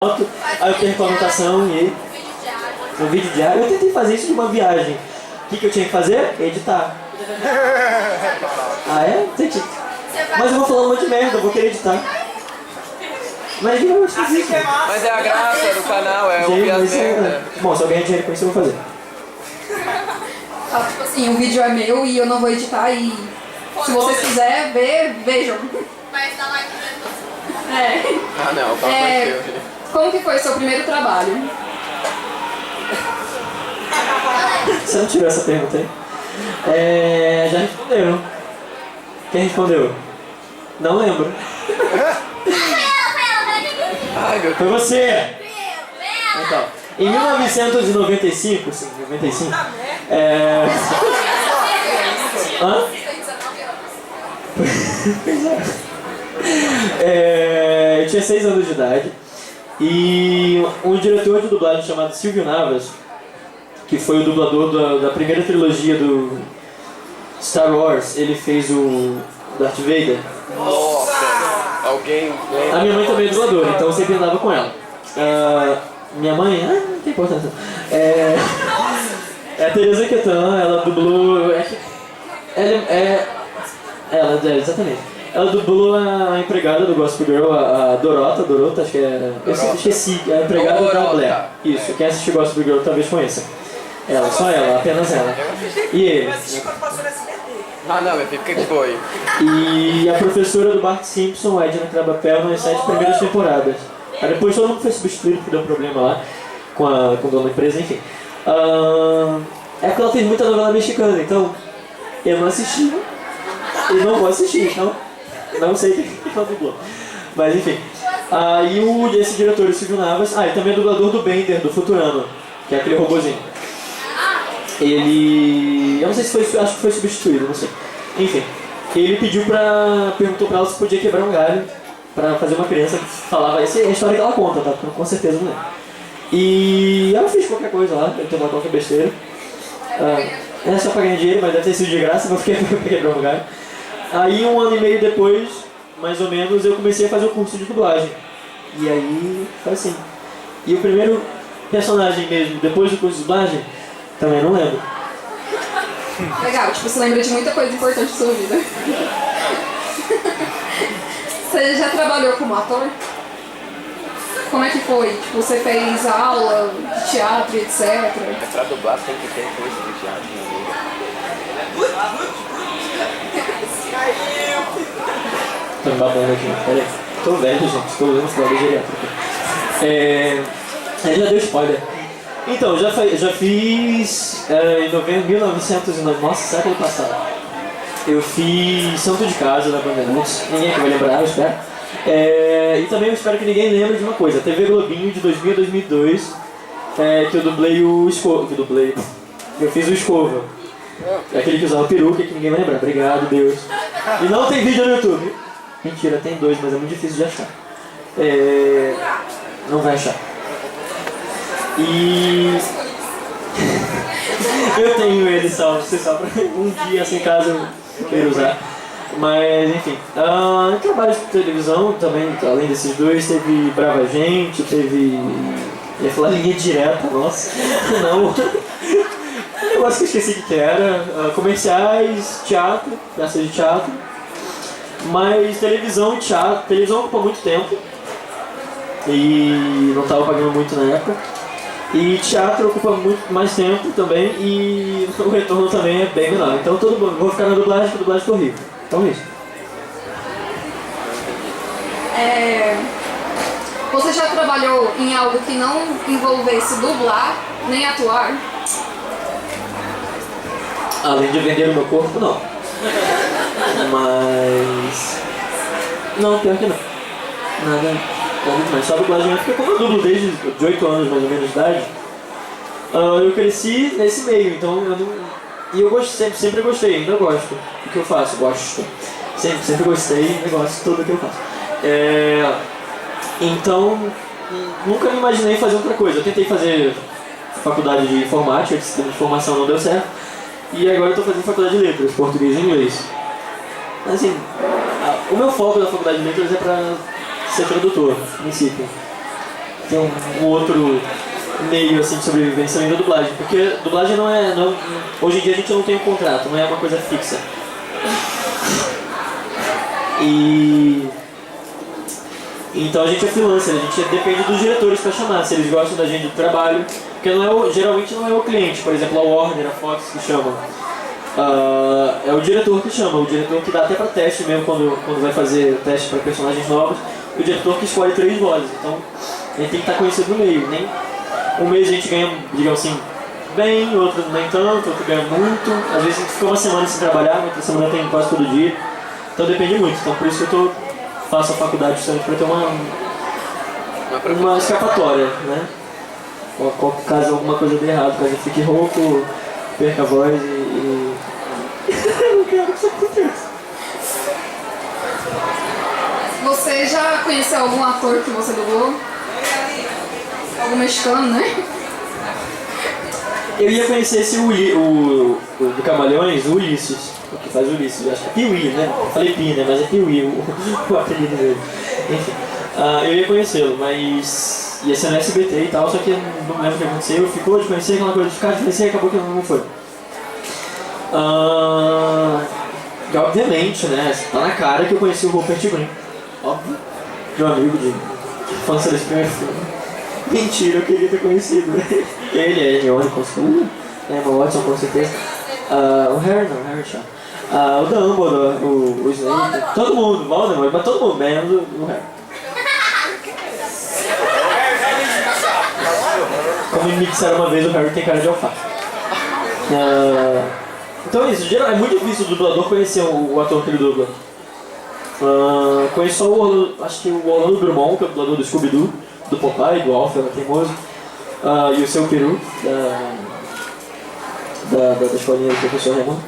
foto, aí eu perco a anotação e no vídeo diário. Eu tentei fazer isso de uma viagem. O que eu tinha que fazer? Editar. Ah, é? Entendi. Mas eu vou falar um monte de merda, eu vou querer editar. Mas eu vou fazer isso. Mas é a graça do canal, é ouvir as merda. Bom, se eu ganhar dinheiro com isso, eu vou fazer. Ah, tipo assim, o vídeo é meu e eu não vou editar e se vocês quiserem ver, vejam. Mas na live mesmo. É. Ah não, tá é, como que foi o seu primeiro trabalho? Você não tirou essa pergunta aí? Já responderam. Quem respondeu? Não lembro. Ai, meu Foi Deus. você! Então, em 1995, sim, 95, Hã? Eu tinha 6 anos de idade e um diretor de dublagem chamado Silvio Navas, que foi o dublador da primeira trilogia do Star Wars, ele fez o Darth Vader. Nossa, alguém... A minha mãe também é dubladora, então eu sempre andava com ela. Minha mãe, não tem importância. É a Teresa Quetan, ela dublou... exatamente. Ela dublou a empregada do Gossip Girl, a Dorota, acho que é... Eu sempre esqueci, a empregada da Blair. Isso, quem assistiu Gossip Girl talvez conheça. Ela, só ela, apenas ela. E ele. Ah não, meu filho, o que foi? E a professora do Bart Simpson, Edna Krabappel, nas 7 primeiras temporadas. Aí depois todo mundo foi substituído porque deu um problema lá com o dono da empresa, enfim. É porque ela fez muita novela mexicana, então eu não assisti e não vou assistir, então não sei quem ela dublou. Mas enfim. E esse diretor, o Silvio Navas, e também é dublador do Bender, do Futurama, que é aquele robozinho. Ele... eu não sei se foi, acho que foi substituído, não sei. Enfim, ele perguntou pra ela se podia quebrar um galho pra fazer uma criança que falava, essa é a história que ela conta, tá? Com certeza não é. E ela fez qualquer coisa lá, tentou uma qualquer besteira. É só pra ganhar dinheiro, mas deve ter sido de graça, mas fiquei pra quebrar um galho. Aí 1 ano e meio depois, mais ou menos, eu comecei a fazer o curso de dublagem. E aí, foi assim. E o primeiro personagem mesmo, depois do curso de dublagem, também não lembro. Legal, tipo, você lembra de muita coisa importante da sua vida. Você já trabalhou como ator? Como é que foi? Tipo, você fez aula de teatro, etc? Pra dublar tem que ter coisa de teatro, minha amiga. Tô me babando aqui, peraí. Tô velho, gente, tô usando fralda geriátrica. Aí já deu spoiler. Então, já fiz em 1909, nossa, século passado. Eu fiz Santo de Casa da Bandeirantes, ninguém aqui vai lembrar, eu espero. E também eu espero que ninguém lembre de uma coisa, TV Globinho de 2000 a 2002, que eu dublei o Escova, eu fiz o Escova, aquele que usava peruca que ninguém vai lembrar, obrigado Deus. E não tem vídeo no YouTube, mentira, tem 2, mas é muito difícil de achar. Não vai achar. E eu tenho ele salvo, você sabe, um dia assim caso eu queira usar. Mas enfim, trabalho de televisão também, além desses 2, teve Brava Gente, teve. Ia falar linha direta, nossa, não. Um negócio que eu esqueci que era, comerciais, teatro, peças de teatro. Mas televisão e teatro, televisão ocupa muito tempo e não estava pagando muito na época. E teatro ocupa muito mais tempo também e o retorno também é bem menor. Então vou ficar na dublagem, porque a dublagem ficou rico. Então é isso. Você já trabalhou em algo que não envolvesse dublar, nem atuar? Além de vender o meu corpo, não. Mas... não, pior que não. Nada... mas só a dublagem, porque como eu dublo desde 8 anos mais ou menos de idade, eu cresci nesse meio, então eu não... E eu sempre gostei, ainda gosto do que eu faço, sempre gostei do negócio todo que eu faço. Então, nunca me imaginei fazer outra coisa. Eu tentei fazer faculdade de informática, de sistema de informação, não deu certo. E agora eu estou fazendo faculdade de letras, português e inglês. Assim, o meu foco da faculdade de letras é para ser tradutor, no princípio. tem um outro meio assim de sobrevivência além da dublagem, porque dublagem não é, hoje em dia a gente não tem um contrato, não é uma coisa fixa. E então a gente é freelancer, a gente depende dos diretores para chamar, se eles gostam da gente do trabalho, porque geralmente não é o cliente, por exemplo, a Warner, a Fox que chamam. É o diretor que chama, o diretor que dá até para teste mesmo quando vai fazer teste para personagens novos, o diretor que escolhe 3 vozes, então ele tem que estar conhecido no meio, nem um mês a gente ganha, digamos assim, bem, outro nem tanto, outro ganha muito, às vezes a gente fica uma semana sem trabalhar, outra semana tem quase todo dia, então depende muito, então por isso que eu faço a faculdade justamente para ter uma escapatória, né? Caso alguma coisa dê errado, caso eu fique rouco, perca a voz e... eu não quero que isso aconteça. Você já conheceu algum ator que você dublou? Algum mexicano, né? Eu ia conhecer esse o do Camaleões, o Ulisses, o que faz o Ulisses, eu acho que é Piuí, né? Eu falei Pi, né? Mas é Piuí o apelido dele. Enfim, eu ia conhecê-lo, mas ia ser no SBT e tal, só que eu não lembro o que aconteceu, ficou de conhecer, aquela coisa de ficar de conhecer e acabou que não foi. E obviamente, né? Tá na cara que eu conheci o Rupert Green, óbvio, de um amigo de infância desse primeiro filme. Mentira, eu queria ter conhecido ele, é Hermione com certeza, Emma Watson com certeza, o Harry não, Harry Shaw, o Dumbledore, o Snape, todo mundo, Voldemort, mas todo mundo, menos o Harry. Como me disseram uma vez, o Harry tem cara de alface. Então é isso, é muito difícil o dublador conhecer o ator que ele dubla. Conheço só acho que o Orlando Drummond, que é o dublador do Scooby-Doo, do Popeye, do Alf, da Teimoso, e o seu peru, da escolinha do professor Raimundo.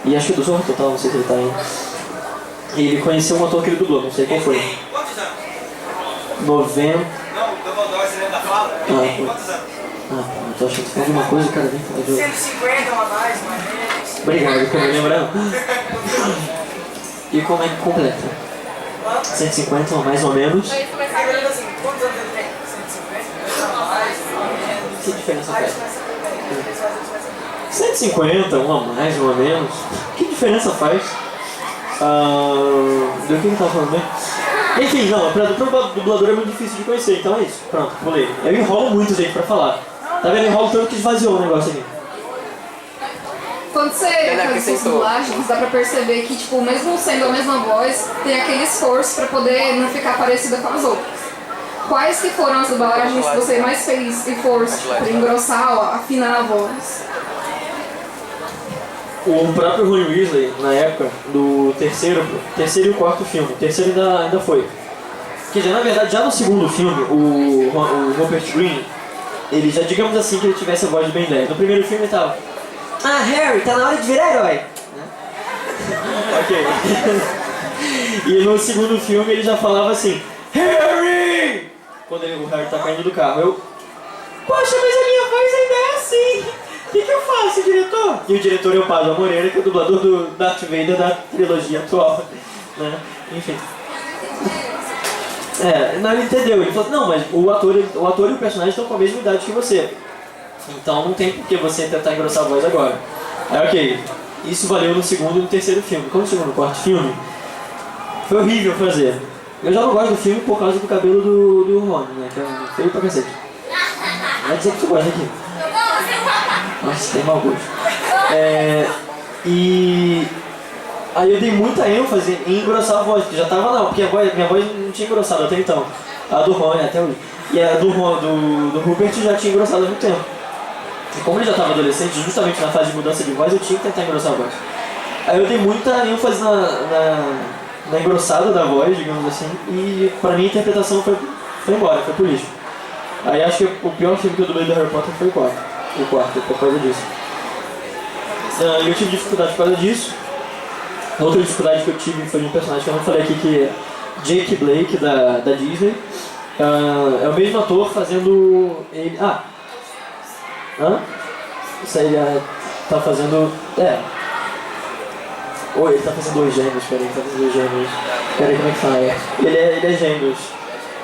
E acho que do Zorro Total, não sei se ele tá aí. E ele conheceu um ator que ele dublou, não sei qual foi. Quantos anos? 90. Não, o Dumbledore, você lembra da fala? Quantos anos? Eu tô achando que tem alguma coisa, cara, vem falar de 150 ou mais menos. Obrigado, que eu não lembro não. E como é que completa? 150 ou mais ou menos. Assim, quantos anos ele tem? 150? Mais ou menos. Que diferença faz? 150, um a mais, um a menos. Que diferença faz? Do que ele tava falando mesmo? Enfim, não, para o dublador é muito difícil de conhecer, então é isso. Pronto, pulei. Eu enrolo muito, gente, pra falar. Tá vendo? Eu enrolo tanto que esvaziou o negócio aqui. Quando você faz essas dublagens, dá pra perceber que, tipo, mesmo sendo a mesma voz, tem aquele esforço pra poder não ficar parecida com as outras. Quais que foram as dublagens que você mais fez esforço pra engrossar ou afinar a voz? O próprio Ron Weasley, na época, do terceiro e o quarto filme, o terceiro ainda foi. Quer dizer, na verdade, já no segundo filme, o Rupert Green, ele já, digamos assim, que ele tivesse a voz de Ben 10. No primeiro filme ele tava: Harry, tá na hora de virar herói. Ok. E no segundo filme ele já falava assim: Harry! Quando o Harry tá caindo do carro, poxa, mas a minha voz ainda é assim. O que eu faço, diretor? E o diretor é o Padre Moreira, que é o dublador do Darth Vader da trilogia atual, né? Enfim. Não, ele entendeu. Ele falou: não, mas o ator e o personagem estão com a mesma idade que você. Então não tem por que você tentar engrossar a voz agora. Aí, ok. Isso valeu no segundo e no terceiro filme. Quando chegou no quarto filme, foi horrível fazer. Eu já não gosto do filme por causa do cabelo do Ron, né? Que é feio pra cacete. Vai dizer que você gosta aqui. Nossa, tem mau gosto. E aí eu dei muita ênfase em engrossar a voz, porque já tava lá, porque minha voz não tinha engrossado até então. A do Ron, até hoje. E a do Rupert já tinha engrossado há muito tempo. E como ele já estava adolescente, justamente na fase de mudança de voz, eu tinha que tentar engrossar a voz. Aí eu dei muita ênfase na engrossada da voz, digamos assim, e pra mim a interpretação foi embora, foi pro lixo. Aí acho que o pior filme que eu dublei do Harry Potter foi o quarto, por causa disso. Eu tive dificuldade por causa disso. Outra dificuldade que eu tive foi de um personagem que eu não falei aqui, que é Jake Blake, da Disney. É o mesmo ator fazendo ele... Isso aí tá fazendo... Ele tá fazendo dois gêmeos, peraí, como é que fala? Ele é gêmeos.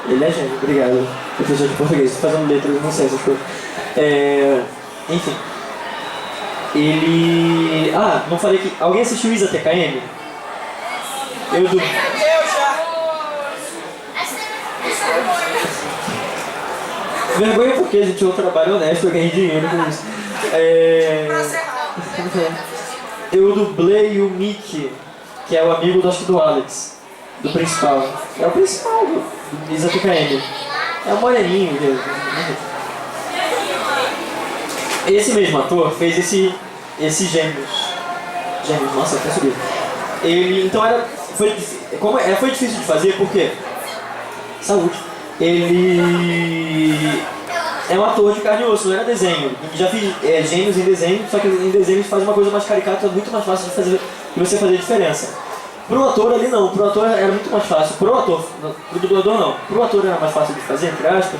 Ele é gênio, obrigado. Professor de português, tô fazendo letras, eu não sei essas coisas. Enfim. Ele... Ah, não falei que... Alguém assistiu Isa TKM? Eu do... Eu já. Vergonha porque a gente é um trabalho honesto, eu ganhei dinheiro com isso. Eu dublei o Mickey, que é o amigo do Alex, do principal. É o principal do Isa TKM. É o moreninho mesmo. Esse mesmo ator fez esse Gêmeos. Gêmeos, nossa, até subiu. Ele, então foi difícil de fazer porque... Saúde. Ele é um ator de carne e osso, não era desenho. Já fiz gêmeos em desenho, só que em desenho faz uma coisa mais caricata, muito mais fácil de você fazer diferença. Pro ator ali não, pro ator era muito mais fácil. Pro dublador não. Pro ator era mais fácil de fazer, entre aspas,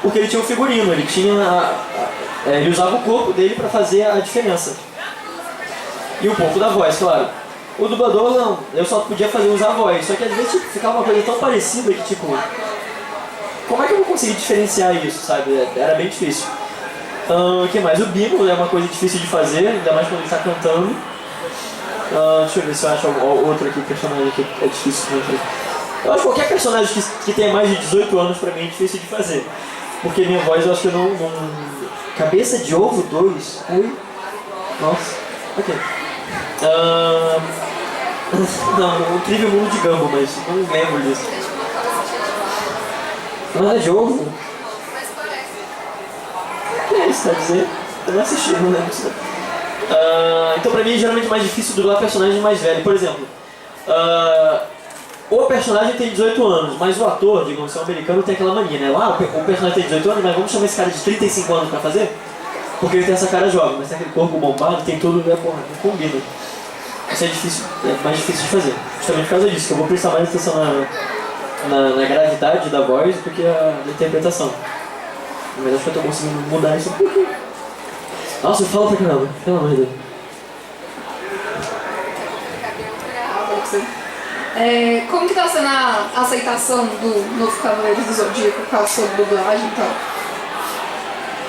porque ele tinha um figurino, ele usava o corpo dele pra fazer a diferença. E um pouco da voz, claro. O dublador não, eu só podia usar a voz, só que às vezes ficava uma coisa tão parecida que tipo... Como é que eu vou conseguir diferenciar isso, sabe? Era bem difícil. O que mais? O Bimo é uma coisa difícil de fazer, ainda mais quando ele está cantando. Deixa eu ver se eu acho outro aqui, personagem que é difícil de fazer. Eu acho que qualquer personagem que tenha mais de 18 anos pra mim é difícil de fazer. Porque minha voz eu acho que eu não... Cabeça de ovo 2? Oi? Nossa. Ok. Não, o Incrível Mundo de Gumball, mas não lembro disso. Não é de ovo? Mas parece. O que é isso, tá dizendo? Eu não assisti, não lembro disso. Então pra mim é geralmente mais difícil dublar personagem mais velho. Por exemplo, o personagem tem 18 anos, mas o ator, digamos, se é um americano, tem aquela mania, né? O personagem tem 18 anos, mas vamos chamar esse cara de 35 anos pra fazer? Porque ele tem essa cara jovem, mas tem aquele corpo bombado, tem tudo, né? Porra, não combina. Isso é difícil, é mais difícil de fazer. Justamente por causa disso, que eu vou prestar mais atenção na gravidade da voz do que a interpretação. Mas acho que eu tô conseguindo mudar isso um pouquinho. Nossa, eu falo pra caramba, pelo amor de Deus. Como que tá sendo a aceitação do novo Cavaleiros do Zodíaco com a sua dublagem e tal?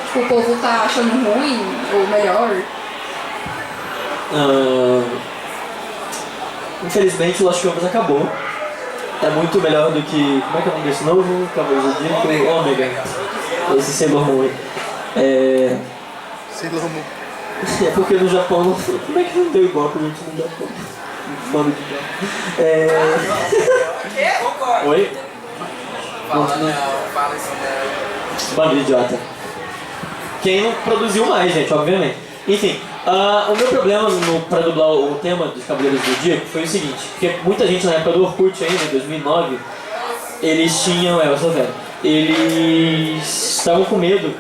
Tipo, o povo tá achando ruim ou melhor? Infelizmente o Lost Canvas acabou. É muito melhor do que... Como é que é o nome desse novo? Cavaleiro do Zodíaco? Ômega. Esse Sailor Moon aí. Sailor Moon. É porque no Japão... Como é que não deu igual pra gente no Japão? Bando de Concordo. Oi? Fala isso não. Bando de idiota. Quem não produziu mais, gente, obviamente. Enfim, o meu problema pra dublar o tema dos Cavaleiros do Zodíaco foi o seguinte, porque muita gente na época do Orkut ainda, em 2009, eles tinham, eu sou velho, eles estavam com medo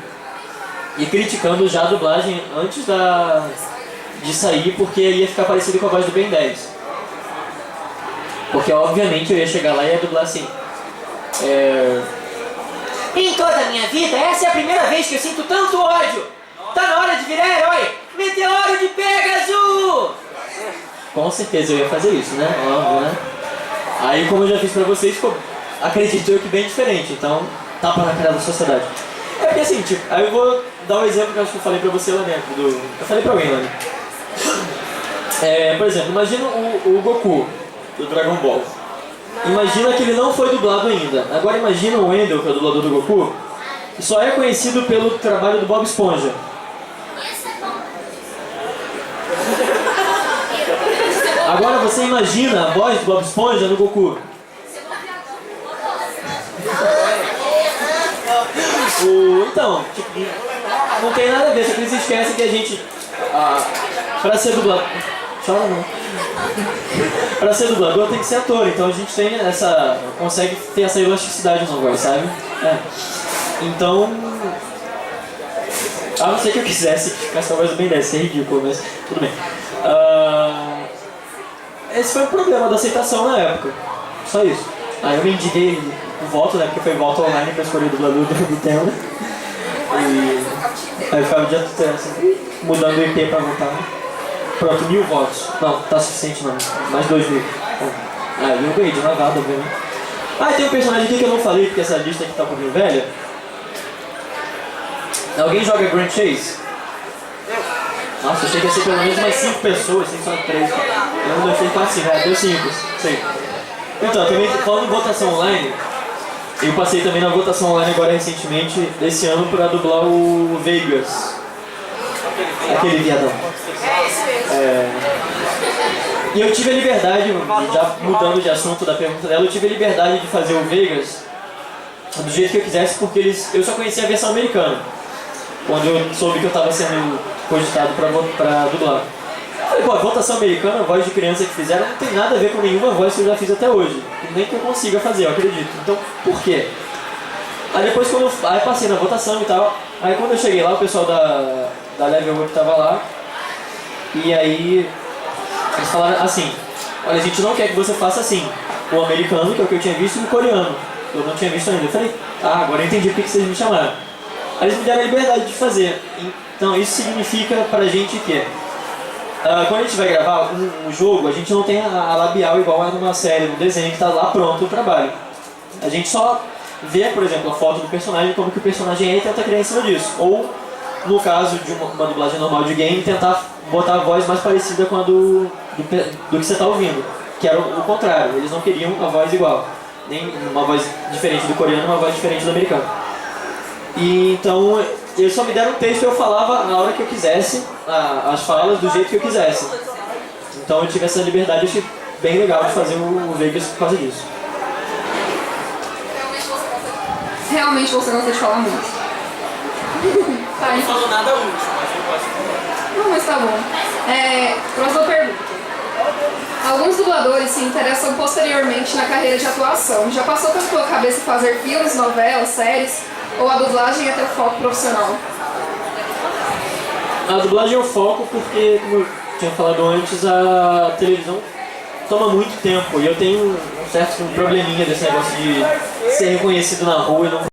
e criticando já a dublagem antes de sair, porque ia ficar parecido com a voz do Ben 10. Porque obviamente eu ia chegar lá e ia dublar assim. Em toda a minha vida, essa é a primeira vez que eu sinto tanto ódio. Tá na hora de virar herói! Meteoro de Pegasus! Com certeza eu ia fazer isso, né? Óbvio, né? Aí, como eu já fiz pra vocês, acredito eu que bem diferente. Então, tapa na cara da sociedade. É porque assim, tipo, aí eu vou dar um exemplo que eu acho que eu falei pra você lá dentro. Eu falei pra alguém lá dentro. Por exemplo, imagina o Goku do Dragon Ball. Imagina que ele não foi dublado ainda. Agora imagina o Wendell, que é o dublador do Goku, que só é conhecido pelo trabalho do Bob Esponja. Agora você imagina a voz do Bob Esponja no Goku. Então, tipo, não tem nada a ver, só que eles esquecem que a gente, pra ser dublador, chora não. Pra ser dublador tem que ser ator, então a gente tem consegue ter essa elasticidade na voz, sabe? Então, a não ser que eu quisesse ficar essa voz do Ben 10, seria ridículo, mas tudo bem. Esse foi o problema da aceitação na época, só isso. Aí eu me indiguei o voto, né, porque foi voto online pra escolher o dublador do tema. E aí eu ficava o dia todo assim, mudando o IP pra votar. Pronto, 1000 votos. Não, tá suficiente não, mais 2000. Aí eu ganhei de lavada, obviamente. Ah, tem um personagem aqui que eu não falei, porque essa lista aqui tá um pouquinho velha. Alguém joga Grand Chase? Nossa, eu achei que ia ser pelo menos umas 5 pessoas, assim, só 3. Eu não achei 4, 5, deu 5. Sim. Então, também falando em votação online, eu passei também na votação online agora recentemente, desse ano, pra dublar o Vegas. Aquele viadão. E eu tive a liberdade, já mudando de assunto da pergunta dela, eu tive a liberdade de fazer o Vegas do jeito que eu quisesse, porque eu só conhecia a versão americana. Quando eu soube que eu estava sendo cogitado para dublar. Eu falei, pô, a votação americana, a voz de criança que fizeram, não tem nada a ver com nenhuma voz que eu já fiz até hoje. Nem que eu consiga fazer, eu acredito. Então, por quê? Aí depois quando aí passei na votação e tal, aí quando eu cheguei lá, o pessoal da Level Up estava lá, e aí eles falaram assim, olha, a gente não quer que você faça assim, o americano, que é o que eu tinha visto, e o coreano, que eu não tinha visto ainda. Eu falei, agora eu entendi por que vocês me chamaram. Aí eles me deram a liberdade de fazer. Então isso significa pra gente que quando a gente vai gravar um jogo, a gente não tem a labial igual é numa série, num desenho que tá lá pronto o trabalho. A gente só vê, por exemplo, a foto do personagem, como que o personagem é e tenta criar em cima disso. Ou, no caso de uma dublagem normal de game, tentar botar a voz mais parecida com a do que você está ouvindo. Que era o contrário, eles não queriam a voz igual. Nem uma voz diferente do coreano, uma voz diferente do americano. E então, eles só me deram um texto e eu falava na hora que eu quisesse, as falas do jeito que eu quisesse. Então eu tive essa liberdade e achei bem legal de fazer o Vegas por causa disso. Realmente você gosta de falar muito. Tá, Não então. falou nada útil, mas eu posso falar. Não, mas tá bom. Próxima pergunta. Alguns dubladores se interessam posteriormente na carreira de atuação. Já passou pela tua cabeça fazer filmes, novelas, séries? Ou a dublagem é teu foco profissional? A dublagem é o foco porque, como eu tinha falado antes, a televisão toma muito tempo. E eu tenho um certo probleminha desse negócio de ser reconhecido na rua e não